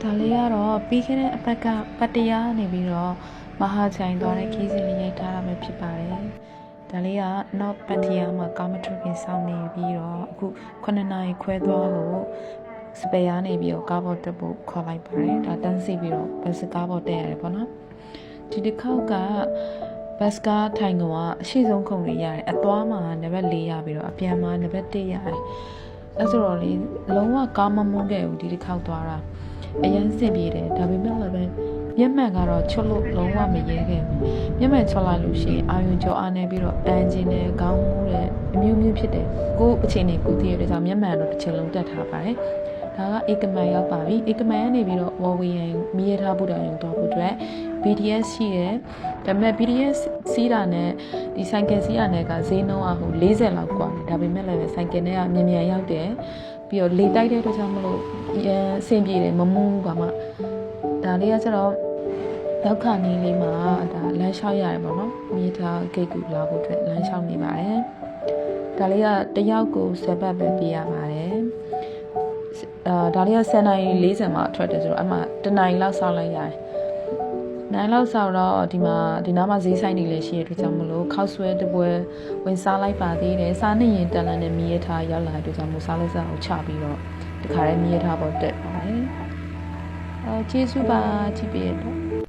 ဒါလေးကတော့ပြီးခဲ့တဲ့အပတ်ကပတ်တရားနေပြီးတော့မဟာချိုင်သွားတဲ့ခီးစဉ်လေးရိုက်ထားတာပဲဖြစ်ပါတယ်။ဒါလေးကနောက်ပတ်တရားမှာကာမထုခင်စောင့်နေပြီးတော့အခု9နာရီခွဲသွားလို့စပယ်ရနေပြီးတော့ကားပေါ်တက်ဖို့ခေါ်လိုက်ပါတယ်။ဒါတန်းစီပြီးတော့ဘတ်စကားပေါ်တက်ရတယ်ပေါ့နော်။ဒီတစ်ခေါက်ကဘတ်စကားထိုင်ကအရှိဆုံးခုံတွေရတယ်။အသွားမှာနံပါတ်4ရပြီးတော့အပြန်မှာနံပါတ်1ရတယ်။အဲဆိုတော့လေလုံးဝကားမမုန်းခဲ့ဘူးဒီတစ်ခေါက်သွားတာ။အရင်စင်ပြေတယ်ဒါပေမဲ့လည်းပဲမျက်မှန်ကတော့ချွတ်လို့လုံးဝမရဲခဲ့ဘူးမျက်မှန်ချွတ်လိုက်လို့ရှိရင်အာယုံကြောအားနေပြီးတော့ပန်းခြင်းနဲ့ခေါင်းမူးတဲ့အမျိုးမျိုးဖြစ်တယ်ကိုယ်အချိန်နဲ့ကိုယ်တည်ရတဲ့ကြောင့်မျက်မှန်တော့တစ်ချိန်လုံးတက်ထားပါတယ်ဒါကဧကမန်ရောက်ပါပြီဧကမန်ကနေပြီးတော့ဝေါ်ဝီယန်မြည်ထားဖို့တောင်ရုံတော့ဖို့အတွက် BTS ရှိရယ်ဒါပေမဲ့ BTS စီးတာနဲ့ဒီဆိုင်ကယ်စီးတာနဲ့ကဈေးနှုန်းကဟို40လောက်กว่าတယ်ဒါပေမဲ့လည်းဆိုင်ကယ်နဲ့ကမြန်မြန်ရောက်တယ်ပြီးတော့လေတိုက်တဲ့အတွက်ကြောင့်မလို့အဆင်ပြေတယ်မမူးပါမှဒါလေးကကျတော့လောက်ခါနေလေးမှာဒါလမ်းလျှောက်ရတယ်ပေါ့နော်မြေထားဂိတ်ကူလာဖို့အတွက်လမ်းလျှောက်နေပါတယ်ဒါလေးကတယောက်ကို7ဘတ်ပဲပေးရပါတယ်ဒါလေးက7:40မှာထွက်တယ်ဆိုတော့အမှတနာရီလောက်စောင့်လိုက်ရတယ်နိုင်လောက်စောင့်တော့ဒီနားမှာဈေးဆိုင်တွေလည်းရှိရတဲ့အတွက်ကြောင့်မလို့ခောက်ဆွဲတပွဲဝင်စားလိုက်ပါသေးတယ်စားနေရင်တန်လန်နဲ့မြေထားရောက်လာတဲ့အတွက်ကြောင့်မို့စားလက်စားကိုချပြီးတော့ဒီခါရဲမြေထားပေါ်တက်ပါတယ်ကျေးဇူးပါကြည့်ပေးရတော့